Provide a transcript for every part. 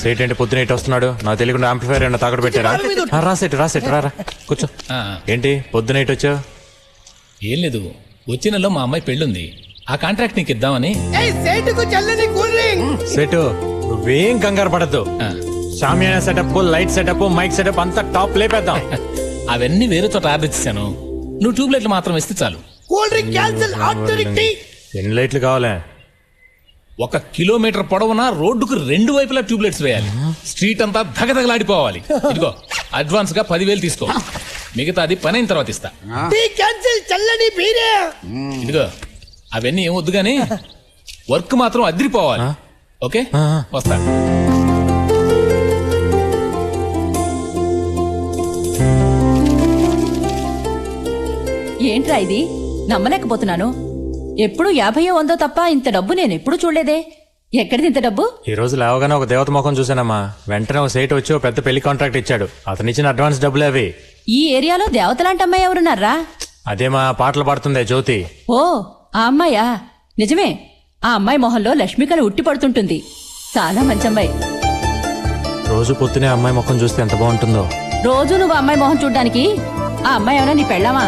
సేట్ ఏంటి పొద్దున ఇటు వస్తున్నాడు? నాకు తెలియకుండా ఆంప్లిఫైర్ ఏమన్నా తాకట్టు పెట్టారా? రాసేట్ రా కూర్చో. ఏంటి పొద్దున ఇటు వచ్చావు? ఏం లేదు, వచ్చే నెలలో మా అమ్మాయి పెళ్ళుంది, ఆ కాంట్రాక్ట్ నీకు ఇద్దామని. సేటు నువ్వేం కంగారు పడద్దు. షామియానా setup, light setup, mike setup అంతా టాప్ లేపేద్దాం. అవన్నీ వేరే చోట ఆర్డర్ ఇచ్చాను, నువ్వు ట్యూబ్ లైట్లు మాత్రం ఇస్తే చాలు. ఎన్ని లైట్లు కావాలా? 1 కిలోమీటర్ పొడవునా రోడ్డుకు 2 వైపులా ట్యూబ్ లైట్స్ వేయాలి. స్ట్రీట్ అంతా ధగధగలాడిపోవాలి. ఇదిగో అడ్వాన్స్ గా 10,000 తీసుకో, మిగతాది పని అయిన తర్వాత ఇస్తా. ఇదిగో అవన్నీ ఏం వద్దు గానీ వర్క్ మాత్రం అదిరిపోవాలి. ఓకే, వస్తా. ఏంట్రా ఇది? నమ్మలేకపోతున్నాను. ఎప్పుడు 50 100 తప్ప ఇంత డబ్బు నేను ఎప్పుడు చూడలేదే. ఎక్కడిది ఇంత డబ్బు? ఈ రోజు లేవగానే ఒక దేవత ముఖం చూసానమ్మా. వెంటనే ఒక సేట్ వచ్చి ఒక పెద్ద పెళ్లి కాంట్రాక్ట్ ఇచ్చాడు. అతను ఇచ్చిన అడ్వాన్స్ డబ్బులు అవి. ఈ ఏరియాలో దేవతలాంటి అమ్మాయి ఎవరున్నారా? అదేమా పాటలు పాడుతుందే జ్యోతి. ఓ ఆ అమ్మాయా? నిజమే, ఆ అమ్మాయి మొహంలో లక్ష్మికలు ఉట్టి పడుతుంటుంది. చాలా మంచి అమ్మాయి. రోజు పొద్దునే అమ్మాయి ముఖం చూస్తే ఎంత బాగుంటుందో. రోజు నువ్వు అమ్మాయి మొహం చూడ్డానికి ఆ అమ్మాయి ఏమైనా నీ పెళ్ళామా?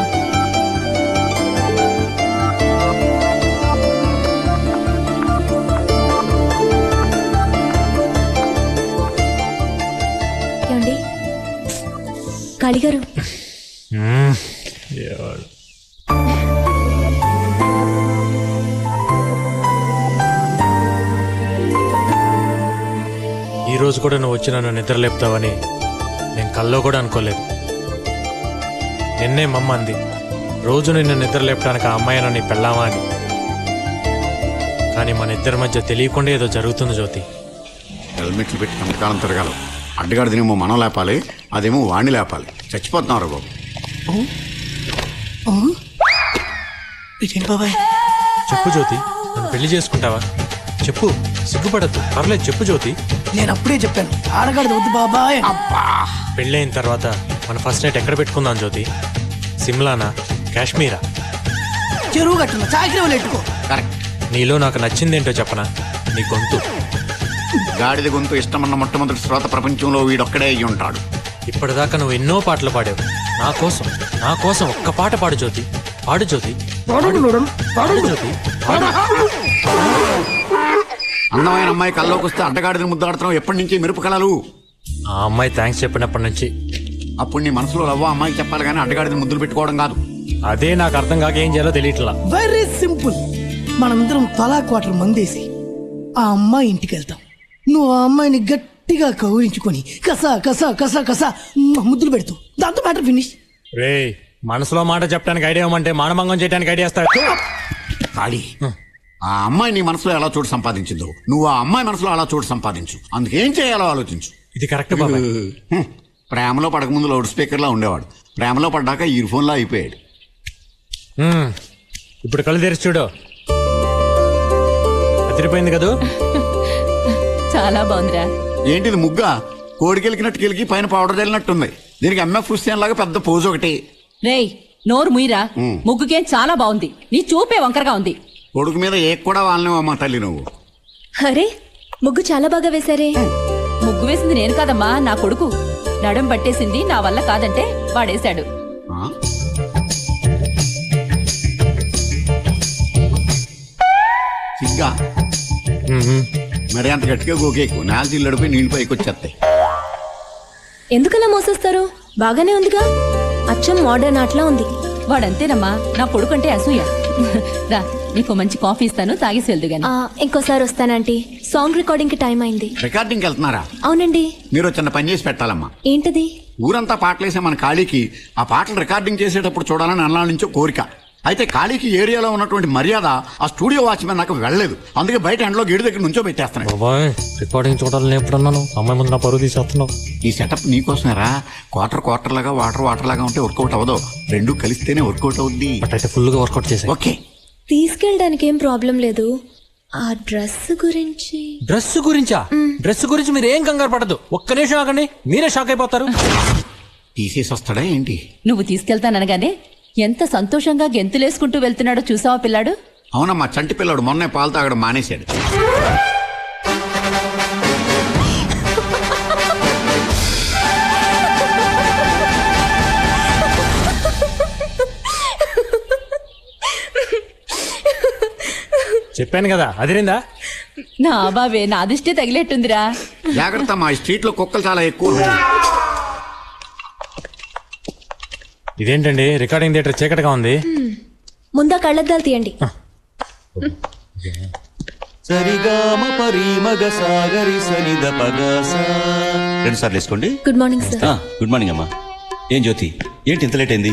కాళీగారు, ఈ రోజు కూడా నువ్వు వచ్చి నన్ను నిద్ర లేపుతావని నేను కల్లో కూడా అనుకోలేదు. నిన్నే మమ్మ అంది, రోజు నిన్ను నిద్ర లేపడానికి ఆ అమ్మాయి నన్ను పెళ్ళామా అని. కానీ మన ఇద్దరి మధ్య తెలియకుండా ఏదో జరుగుతుంది జ్యోతి. హెల్మెట్లు పెట్టి కంటకాలం తిరగాలి. అడ్డగాడిదేమో మనం లేపాలి, అదేమో వాణ్ణి లేపాలి. చచ్చిపోతున్నాం రా బాబు. చెప్పు జ్యోతి, నన్ను పెళ్లి చేసుకుంటావా? చెప్పు, సిగ్గుపడద్దు, పర్లేదు చెప్పు జ్యోతి. నేను అప్పుడే చెప్పాను, ఆడగాడిది వద్దు బాబాయ్. పెళ్ళైన తర్వాత మన ఫస్ట్ నైట్ ఎక్కడ పెట్టుకుందాం జ్యోతి? సిమ్లానా, కాశ్మీరా? చెరువు కట్టున్నా, చాకరీ ఎట్టుకో. కరెక్ట్. నీలో నాకు నచ్చిందేంటో చెప్పనా? నీ గొంతు. గాడిద గొంతు ఇష్టమన్న మొట్టమొదటి శ్రోత ప్రపంచంలో వీడొక్కడే అయ్యి ఉంటాడు. ఇప్పటిదాకా నువ్వు ఎన్నో పాటలు పాడావు. నా కోసం ఒక్క పాట పాడు జ్యోతి. పాడు జ్యోతి, పాడు జ్యోతి. అందమైన అమ్మాయి కల్లోకి వస్తే అడ్డగాడిని ముద్దాడుతున్నావు. ఎప్పటి నుంచి మెరుపు కళలు? ఆ అమ్మాయి థ్యాంక్స్ చెప్పినప్పటి నుంచి. అప్పుడు నీ మనసులో లవ్వ అమ్మాయికి చెప్పాలి కానీ అడ్డగాడిని ముద్దులు పెట్టుకోవడం కాదు. అదే నాకు అర్థం కాక ఏం చేయాలో తెలియట్లా. Very simple. మనమిద్దరం తలా క్వార్టర్ మందేసి ఆ అమ్మాయి ఇంటికి వెళ్తాం. నువ్వు ఆ అమ్మాయిని గట్టిగా కౌరించుకొని కసా కసా కసా కసా ముద్దులు పెడతావు. దాంతో మ్యాటర్ ఫినిష్. రే, మనసులో మాట చెప్పడానికి ఐడియా ఇవ్వమంటే మానభంగం చేయడానికి ఐడియా ఇస్తా. ఖాళీ. ఆ అమ్మాయి నీ మనసులో ఎలా చోటు సంపాదించిందో నువ్వు ఆ అమ్మాయి మనసులో అలా చోటు సంపాదించు. అందుకేం చేయాలో ఆలోచించు. ఇది కరెక్ట్ బాబా. ప్రేమలో పడకముందు లౌడ్ స్పీకర్ లా ఉండేవాడు, ప్రేమలో పడ్డాక ఇయర్ ఫోన్ లా అయిపోయాడు. ఇప్పుడు కళ్ళు తెరిచి చూడు. అదిరిపోయింది కదూ? చాలా బాగుందిరా. ఏంటిది ముగ్గా? కోడికెలికినట్టు కెలికి పైన పౌడర్ చల్లినట్టుంది. దీనికి ఎంఎఫ్ హుస్సేన్ లాగా పెద్ద పోజు ఒకటి. రేయ్, నోరు ముయిరా. ముగ్గుకేం చాలా బాగుంది, నీ చూపే వంకరగా ఉంది. కొడుకు మీద ఏ కూడా వాళ్ళనేవో అమ్మా తల్లి నువ్వు. అరే ముగ్గు చాలా బాగా వేశారే. ముగ్గు వేసింది నేను కాదమ్మా, నా కొడుకు. నడుం పట్టేసింది నా వల్ల కాదంటే వాడేశాడు. సిగ్గా మరి అంత గట్టిగా గోకేకు. నేల చిల్లడిపోయి నీళ్ళు పైకి వచ్చేస్తాయి. ఎందుకలా మోసేస్తారు? బాగానే ఉందిగా, అచ్చం మోడర్న్ ఆటలా ఉంది. వాడంతేనమ్మా, నా కొడుకంటే అసూయ. రా, నీకు మంచి కాఫీ ఇస్తాను, తాగేసి వెళ్దు గాని. ఇంకోసారి వస్తానంటీ. సాంగ్ రికార్డింగ్ కి టైం అయింది. రికార్డింగ్ వెళ్తున్నారా? అవునండి. మీరు చిన్న పని చేసి పెట్టాలమ్మా. ఏంటది? ఊరంతా పాటలేసే మన ఖాళీకి ఆ పాటలు రికార్డింగ్ చేసేటప్పుడు చూడాలని అన్నాళ్ళ నుంచో కోరిక. అయితే ఖాళీకి ఏరియాలో ఉన్నటువంటి మర్యాద ఆ స్టూడియో వాచ్మెన్ నాకు వెళ్ళలేదు. అందుకే బయట ఎండలో గేటు దగ్గర నుంచో పెట్టేస్తున్నాను. రికార్డింగ్ చూడాలని ఎప్పుడన్నాను? అమ్మాయి ముందు నా పరువు తీసేస్తున్నావు. ఈ సెటప్ నీకోసమేరా. క్వార్టర్ లాగా వాటర్ లాగా ఉంటే వర్కౌట్ అవ్వదు. రెండు కలిస్తేనే వర్కౌట్ అవుద్ది. అయితే ఫుల్ గా వర్కౌట్ చేసి. ఓకే, తీసుకెళ్ళడానికి ఏం ప్రాబ్లం లేదు. ఆ డ్రెస్ గురించి. డ్రెస్ గురించా? డ్రెస్ గురించి మీరు ఏం కంగారు పడదు. ఒక్క నిమిషం ఆగండి, మీరే షాక్ అయిపోతారు. తీసేసి వస్తాడా ఏంటి? నువ్వు తీసుకెళ్తాననగానే ఎంత సంతోషంగా గెంతులేసుకుంటూ వెళ్తున్నాడో చూసావా పిల్లాడు? అవునమ్మా, చంటి పిల్లాడు మొన్నే పాలు తాగడం మానేశాడు. చెప్పాను కదా అదిరిందా? నా బాబే నా దిష్టి తగిలేట్టుందిరా. జాగ్రత్త, మా స్ట్రీట్ లో కుక్కలు చాలా ఎక్కువ ఉన్నాయి. ఇదేంటండి రికార్డింగ్ థియేటర్ చీకటిగా ఉంది? ముందా కళ్ళద్దాలు తీయండి. సరిగామ పరిమగ సాగరి సనిద పగస. రెండు సార్లు వేసుకోండి. Good morning sir. Good morning అమ్మా. ఏం జ్యోతి, ఏంటి ఇంత లేట్ అయింది?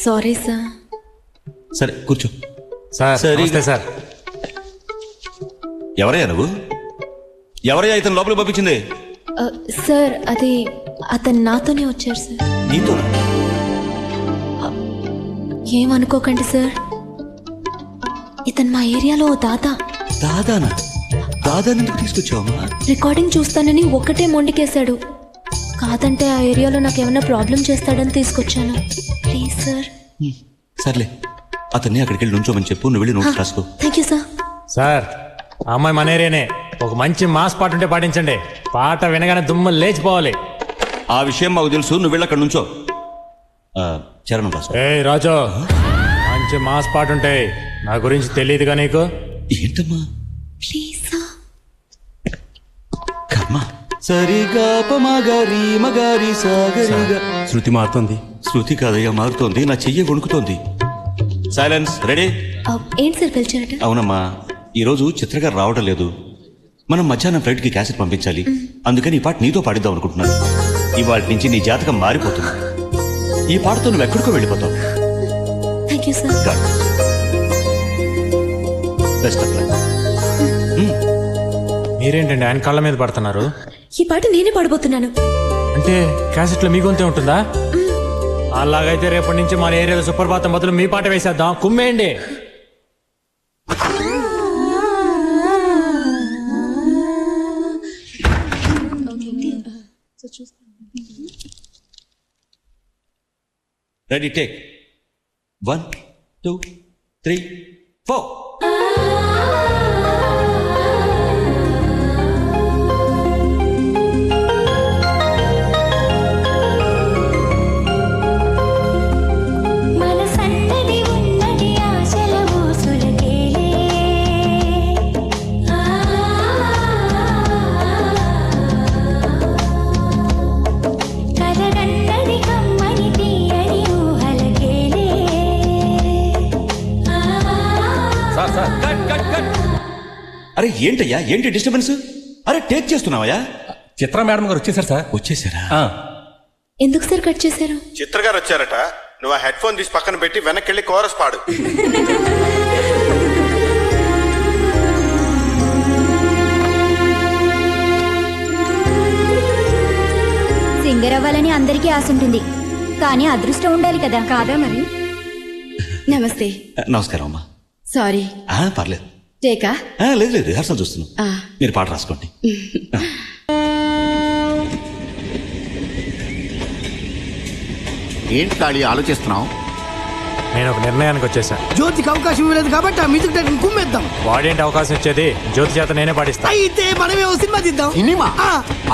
Sorry sir. సరే కూర్చో. సార్ సరే. నమస్తే సార్. ఎవరయ్యా నువ్వు? ఎవరయ్యా ఇతను లోపలికి పంపించింది? సార్ అది అతను నాతోనే వచ్చారు సార్. నీతో? ఏమనుకోకండి సార్, ఇతను మా ఏరియాలో ఓ దాదా. దాదానా? దాదాని ఎందుకు తీసుకొచ్చావమ్మా? రికార్డింగ్ చూస్తానని ఒక్కటే మొండికేశాడు. కాదంటే ఆ ఏరియాలో నాకు ఏమైనా ప్రాబ్లం చేస్తాడని తీసుకొచ్చాను. Please sir. సర్లే, అతన్ని అక్కడికి వెళ్ళి నుంచోమని చెప్పు. నువ్వు వెళ్ళి నోట్స్ రాసుకో. Thank you sir. సార్ ఆ అమ్మాయి మన ఏరియానే. ఒక మంచి మాస్ పాట ఉంటే పాటించండి. పాట వినగానే దుమ్ము లేచిపోవాలి. ఆ విషయం మాకు తెలుసు. నువ్వు వెళ్ళి అక్కడ నుంచో. చరణం రాసుకో. ఏ రాజు, మంచి మాస్ పాట ఉంటాయి. నా గురించి తెలియదుగా నీకు? ఏంటమ్మా? Please sir. కర్మ. సరిగా మగరి మగరి సాగరిగా. శృతి మారుతుంది. శృతి కాదయ్యా మారుతోంది. నా చెయ్యి వణుకుతోంది. సైలెన్స్. రెడీ? ఏంటి సార్ పిలిచారట? అవునమ్మా, ఈరోజు చిత్రగారు రావడం లేదు. మనం మధ్యాహ్నం ఫ్లైట్ కి క్యాసెట్ పంపించాలి. అందుకని ఈ పాట నీతో పాడిద్దాం అనుకుంటున్నాను. ఇవాళ నుంచి నీ జాతకం మారిపోతుంది. ఈ పాటతో నువ్వు ఎక్కడికో వెళ్ళిపోతావు. Thank you sir. Best of luck. మీరేంటండి ఆయన కళ్ళ మీద పడుతున్నారు? ఈ పాట నేనే పాడబోతున్నాను. అంటే క్యాసెట్లో మీ గొంతే ఉంటుందా? అలాగైతే రేపటి నుంచి మన ఏరియాలో సుప్రభాతం బదులు మీ పాట వేసేద్దాం. కుమ్మేయండి. Ready, take 1 2 3 4. అరే ఏంటయ్యా, ఏంటి డిస్టర్బెన్స్? అరే టేక్ చేస్తున్నావయ్యా? చిత్ర మేడం గారు వచ్చేసారు సార్. వచ్చేసారా? ఎందుకు సార్ కట్ చేశారు? చిత్ర గారు వచ్చారట. నువ్వు ఆ హెడ్ ఫోన్ తీసి పక్కన పెట్టి వెనక్కి వెళ్ళి కోరస్ పాడు. సింగర్ అవ్వాలని అందరికీ ఆశ ఉంటుంది, కానీ అదృష్టం ఉండాలి కదా. కాదా మరి? నమస్తే. నమస్కారం అమ్మా. సారీ. పర్లేదు. టేకా? లేదు లేదు, రిహార్సల్ చూస్తున్నాం. మీరు పాట రాసుకోండి. ఏంటి ఖాళీ ఆలోచిస్తున్నావు? నేను ఒక నిర్ణయానికి వచ్చేసా. జ్యోతికి అవకాశం ఇవ్వలేదు కాబట్టి ఆ మ్యూజిక్ డైరెక్టర్ కుమ్మేద్దాం. వాడేంటి అవకాశం ఇచ్చేది? జ్యోతి చేత నేనే పాటిస్తా. అయితే మనమే ఓ సినిమా తీద్దాం. సినిమా?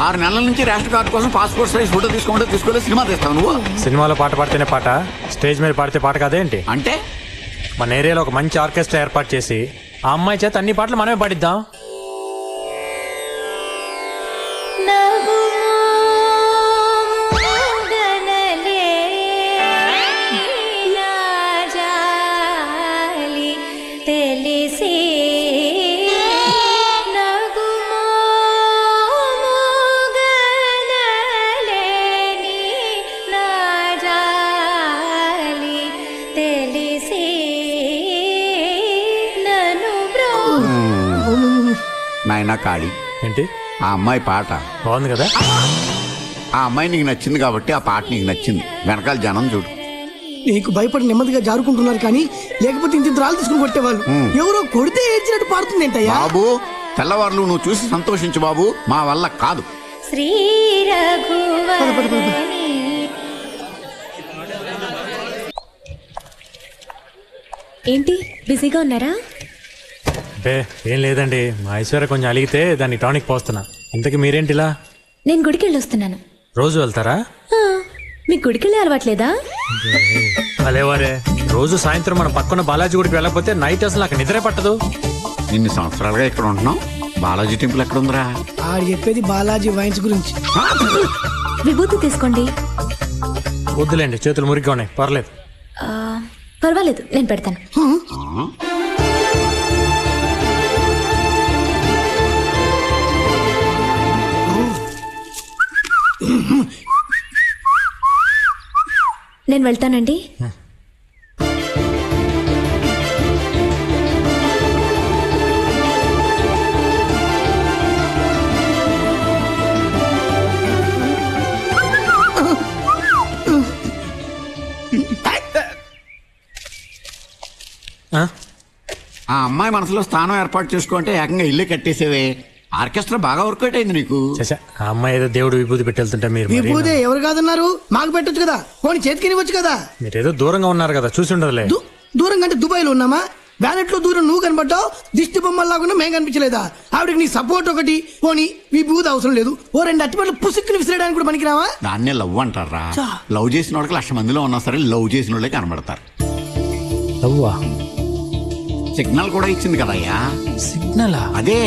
6 నెలల నుంచి రేషన్ కార్డు కోసం పాస్పోర్ట్ సైజ్ ఫోటో తీసుకోలేదు. సినిమా తీస్తావు నువ్వు? సినిమాలో పాట పాడితేనే పాట, స్టేజ్ మీద పాడితే పాట కాదేంటి? అంటే మన ఏరియాలో ఒక మంచి ఆర్కెస్ట్రా ఏర్పాటు చేసి ఆ అమ్మాయి చేత అన్ని పాటలు మనమే పాడిద్దాం. నాయనా ఖాళీ, ఏంటి ఆ అమ్మాయి పాట బాగుంది కదా? ఆ అమ్మాయి నీకు నచ్చింది కాబట్టి ఆ పాట నీకు నచ్చింది. వెనకాల జనం చూడు. నీకు భయపడి నెమ్మదిగా జారుకుంటున్నారు, కానీ లేకపోతే ఇంత రాళ్ళు తీసుకుని కొట్టేవాళ్ళు. ఎవరో కొడితే ఏడ్చినట్టు పాడుతుంది ఏంటయ్యా? బాబు, తెల్లవారులు నువ్వు చూసి సంతోషించు బాబు, మా వల్ల కాదు. శ్రీ ఏంటి బిజీగా ఉన్నారా? బే ఏం లేదండి, మా ఐశ్వర్య కొంచెం అలిగితే దాన్ని టానిక్ పోస్తున్నా. ఇంతకీ మీరేంటిలా? నేను గుడికి వెళ్ళొస్తున్నాను. రోజు వెళ్తారా? మీ గుడికి వెళ్ళే అలవాట్లేదా? అలేవారే, రోజు సాయంత్రం మన పక్కన బాలాజీ గుడికి వెళ్ళకపోతే నైట్ అసలు నాకు నిద్రే పట్టదు. ఇన్ని సంవత్సరాలుగా ఇక్కడ ఉంటున్నాం. బాలాజీ టెంపుల్ ఎక్కడ ఉందిరా? ఆడు చెప్పేది బాలాజీ వైన్స్ గురించి. విభూతి తీసుకోండి. వద్దులేండి, చేతులు మురిగ్గా ఉన్నాయి, పర్లేదు. ఆ, పర్వాలేదు, నేను పెడతాను. నేను వెళ్తానండి. ఆ? ఆ అమ్మాయి మనసులో స్థానం ఏర్పాటు చేసుకుంటే ఏకంగా ఇల్లే కట్టేసేవే. ఆర్కెస్ట్రా బాగా వర్కౌట్ అయింది నీకు. చచ్చా, ఆ అమ్మాయి ఏదో దేవుడు విభూతి పెట్టి వెళ్తుంటే మీరు మరీ విభూదే ఎవరు కాదన్నారు? మాకు పెట్టొచ్చు కదా, పోనీ చేతికి ఇవ్వచ్చు కదా. మీరేదో దూరంగా ఉన్నారు కదా, చూసి ఉండదులే. దూరం కంటే దుబాయ్లో ఉన్నామా? వ్యాలెట్లో దూరం నువ్వు కనబడ్డావు, దిష్టి బొమ్మల్లాగా మేము కనిపించలేదా? ఆవిడకి నీ సపోర్ట్ ఒకటి, పోనీ విభూతి అవసరం లేదు, ఓ 2 అట్టిపట్లు పుసుక్కుని విసిరేయడానికి కూడా పనికిరావా? దాన్నే లవ్ అంటారా? లవ్ చేసిన వాళ్ళకి 1,00,000 మందిలో ఉన్నా సరే లవ్ చేసిన వాళ్ళే కనబడతారు. లవ్వా? సిగ్నల్ కూడా ఇచ్చింది కదయ్యా. సిగ్నలా? అదే,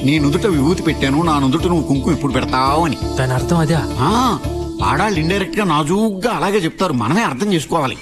నీ నుదుట విభూతి పెట్టాను, నా నుదుట నువ్వు కుంకుమ ఎప్పుడు పెడతావు అని. దాని అర్థం అదే. ఆడాళ్ళు ఇండైరెక్ట్ గా నాజూగ్గా అలాగే చెప్తారు, మనమే అర్థం చేసుకోవాలి.